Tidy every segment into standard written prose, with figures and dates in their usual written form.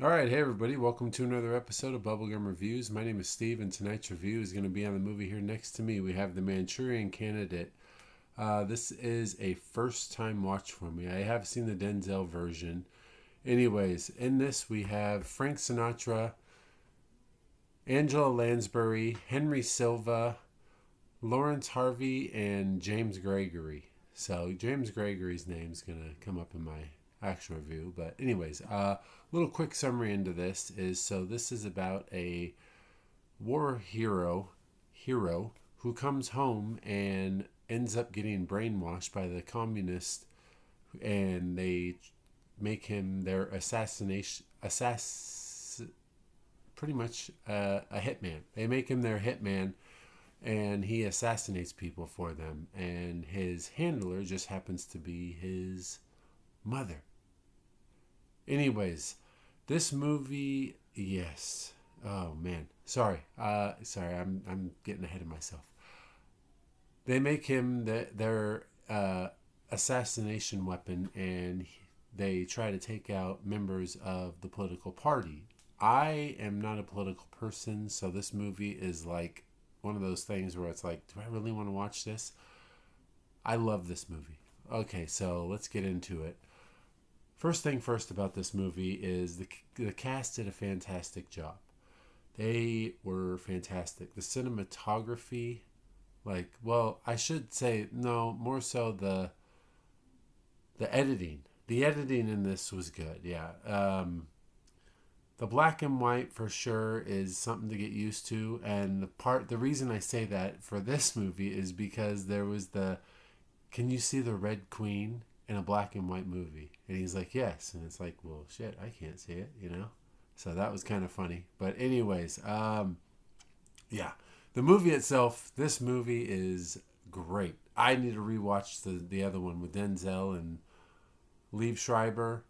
All right, hey everybody, welcome to another episode of Bubblegum Reviews. My name is Steve, and tonight's review is going to be on the movie here next to me. We have The Manchurian Candidate. This is a first time watch for me. I have seen the Denzel version. Anyways, in this we have Frank Sinatra, Angela Lansbury, Henry Silva, Lawrence Harvey, and James Gregory. So James Gregory's name's going to come up in my actual review. But anyways, little quick summary into this is this is about a war hero who comes home and ends up getting brainwashed by the communists, and they make him their pretty much a hitman. They make him their hitman, and he assassinates people for them, and his handler just happens to be his mother. Anyways, this movie, yes. Oh man, sorry. I'm getting ahead of myself. They make him their assassination weapon, and they try to take out members of the political party. I am not a political person, so this movie is like one of those things where it's like, do I really want to watch this? I love this movie. Okay, so let's get into it. First thing first about this movie is the cast did a fantastic job. They were fantastic. The cinematography, I should say no, more so the editing. The editing in this was good. Yeah. The black and white for sure is something to get used to, and the reason I say that for this movie is because there was can you see the Red Queen in a black and white movie? And he's like, yes. And it's like, well, shit, I can't see it, you know? So that was kind of funny. But anyways, yeah. The movie itself, this movie is great. I need to rewatch the other one with Denzel and Liev Schreiber,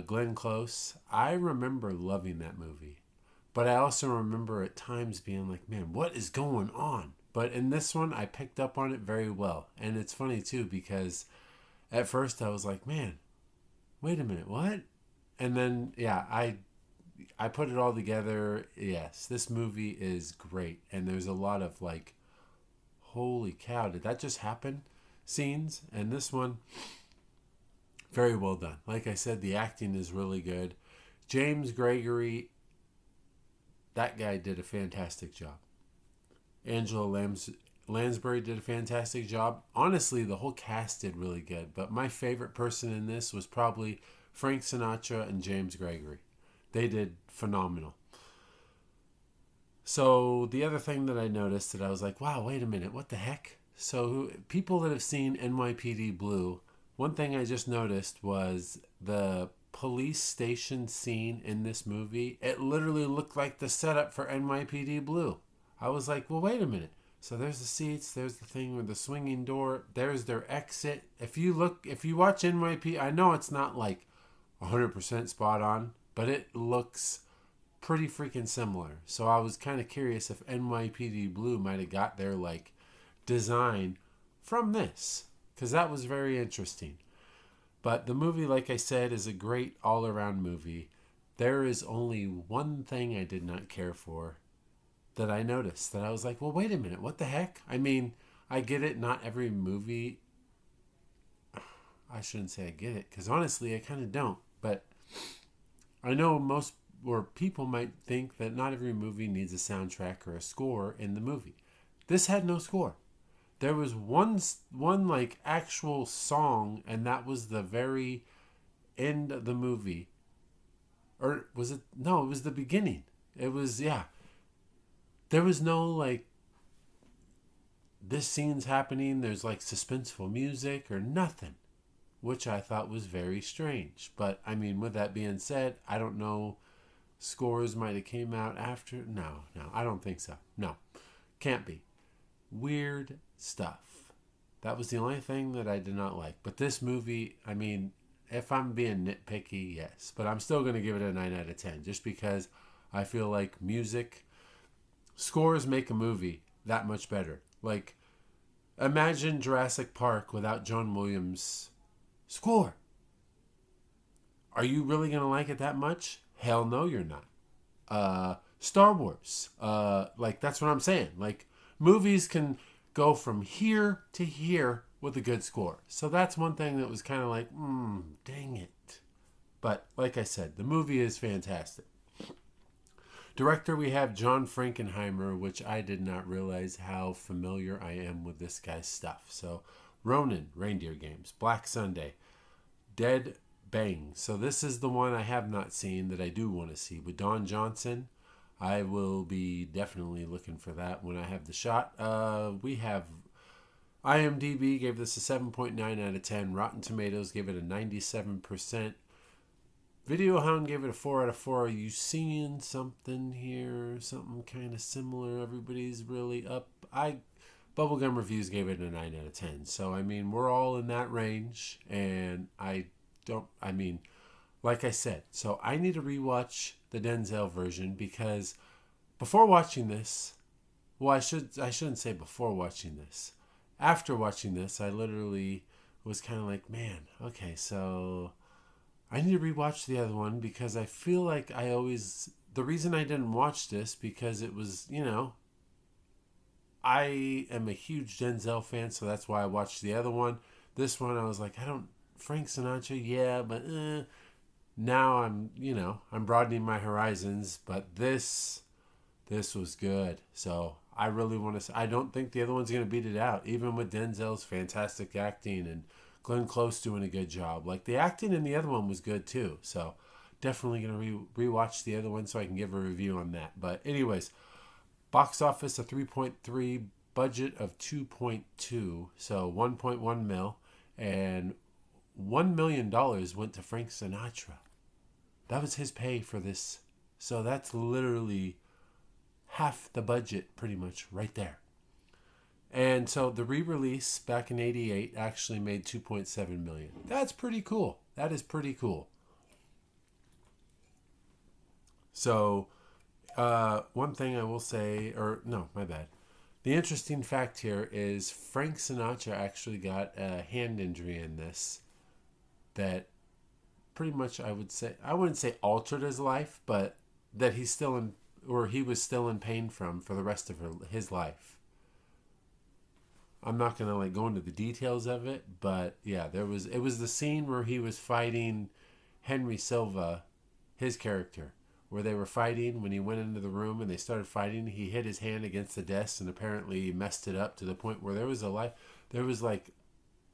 Glenn Close. I remember loving that movie. But I also remember at times being like, man, what is going on? But in this one, I picked up on it very well. And it's funny, too, because at first I was like, man, wait a minute, what? And then, yeah, I put it all together. Yes, this movie is great. And there's a lot of like, holy cow, did that just happen? Scenes. And this one, very well done. Like I said, the acting is really good. James Gregory, that guy did a fantastic job. Angela Lansbury did a fantastic job. Honestly, the whole cast did really good. But my favorite person in this was probably Frank Sinatra and James Gregory. They did phenomenal. So the other thing that I noticed that I was like, wow, wait a minute, what the heck? So people that have seen NYPD Blue, one thing I just noticed was the police station scene in this movie. It literally looked like the setup for NYPD Blue. I was like, well, wait a minute. So there's the seats, there's the thing with the swinging door, there's their exit. If you watch NYPD, I know it's not like 100% spot on, but it looks pretty freaking similar. So I was kind of curious if NYPD Blue might have got their like design from this, because that was very interesting. But the movie, like I said, is a great all-around movie. There is only one thing I did not care for that I noticed, that I was like, well, wait a minute, what the heck? I mean, I get it, not every movie, I shouldn't say I get it, because honestly, I kind of don't. But I know people might think that not every movie needs a soundtrack or a score in the movie. This had no score. There was one like actual song, and that was the very end of the movie. Or was it? No, it was the beginning. It was, yeah. There was no like, this scene's happening, there's like suspenseful music or nothing, which I thought was very strange. But I mean, with that being said, I don't know, scores might have came out after. No, I don't think so. No, can't be. Weird stuff. That was the only thing that I did not like. But this movie, I mean, if I'm being nitpicky, yes. But I'm still going to give it a 9 out of 10, just because I feel like scores make a movie that much better. Like, imagine Jurassic Park without John Williams' score. Are you really going to like it that much? Hell no, you're not. Star Wars. Like, that's what I'm saying. Like, movies can go from here to here with a good score. So that's one thing that was kind of like, dang it. But like I said, the movie is fantastic. Director, we have John Frankenheimer, which I did not realize how familiar I am with this guy's stuff. So, Ronin, Reindeer Games, Black Sunday, Dead Bang. So this is the one I have not seen that I do want to see with Don Johnson. I will be definitely looking for that when I have the shot. We have IMDb gave this a 7.9 out of 10. Rotten Tomatoes gave it a 97%. Video Hound gave it a 4 out of 4. Are you seeing something here? Something kind of similar? Everybody's really up. Bubblegum Reviews gave it a 9 out of 10. So, I mean, we're all in that range. And like I said, so I need to rewatch the Denzel version because before watching this, well, I shouldn't say before watching this. After watching this, I literally was kind of like, man, okay, so I need to rewatch the other one because I feel like the reason I didn't watch this because it was, I am a huge Denzel fan, so that's why I watched the other one. This one, I was like, Frank Sinatra, yeah, but now I'm broadening my horizons, but this was good. So I really want to. I don't think the other one's going to beat it out, even with Denzel's fantastic acting and Glenn Close doing a good job. Like the acting in the other one was good too. So definitely going to rewatch the other one so I can give a review on that. But anyways, box office a 3.3, budget of 2.2, so 1.1 mil, and $1 million went to Frank Sinatra. That was his pay for this. So that's literally half the budget pretty much right there. And so the re-release back in 88 actually made 2.7 million. That's pretty cool. That is pretty cool. So one thing I will say, or no, my bad. The interesting fact here is Frank Sinatra actually got a hand injury in this that pretty much I wouldn't say altered his life, but that he was still in pain from for the rest of his life. I'm not going to go into the details of it, but yeah, it was the scene where he was fighting Henry Silva, his character, where they were fighting when he went into the room and they started fighting. He hit his hand against the desk and apparently messed it up to the point where there was an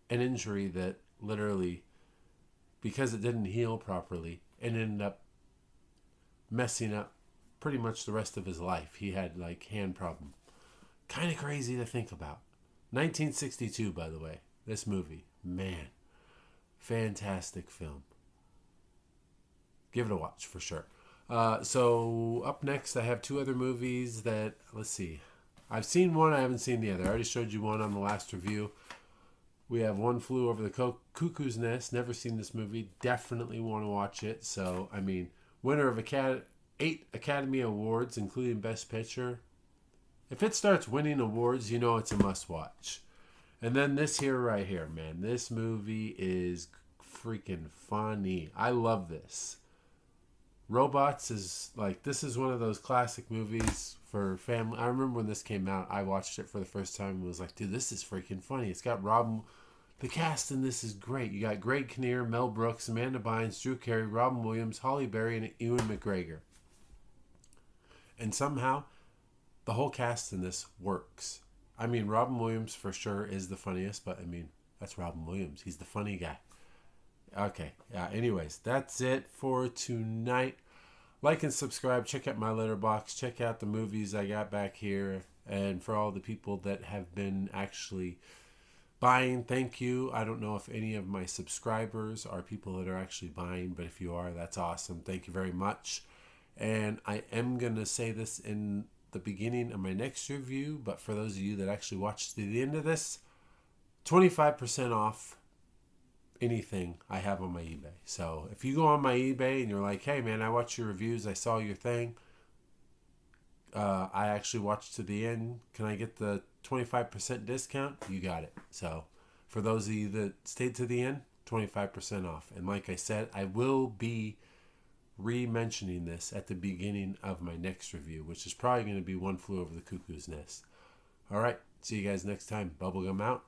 injury that literally, because it didn't heal properly, it ended up messing up pretty much the rest of his life. He had hand problem. Kind of crazy to think about. 1962, by the way. This movie, man, fantastic film. Give it a watch for sure. So up next, I have two other movies that, let's see. I've seen one, I haven't seen the other. I already showed you one on the last review. We have One Flew Over the Cuckoo's Nest. Never seen this movie. Definitely want to watch it. So, I mean, winner of 8 Academy Awards, including Best Picture. If it starts winning awards, it's a must-watch. And then this right here, man. This movie is freaking funny. I love this. Robots this is one of those classic movies for family. I remember when this came out, I watched it for the first time and was like, dude, this is freaking funny. It's got the cast in this is great. You got Greg Kinnear, Mel Brooks, Amanda Bynes, Drew Carey, Robin Williams, Halle Berry, and Ewan McGregor. And somehow, the whole cast in this works. I mean, Robin Williams for sure is the funniest, but I mean, that's Robin Williams. He's the funny guy. Okay. Yeah. Anyways, that's it for tonight. Like and subscribe. Check out my letterbox. Check out the movies I got back here. And for all the people that have been actually buying, thank you. I don't know if any of my subscribers are people that are actually buying, but if you are, that's awesome. Thank you very much. And I am going to say this in the beginning of my next review, but for those of you that actually watched to the end of this, 25% off anything I have on my eBay. So if you go on my eBay and you're like, hey man, I watched your reviews, I saw your thing, I actually watched to the end, can I get the 25% discount? You got it. So for those of you that stayed to the end, 25% off. And like I said, I will be re-mentioning this at the beginning of my next review, which is probably going to be One Flew Over the Cuckoo's Nest. All right, see you guys next time. Bubblegum out.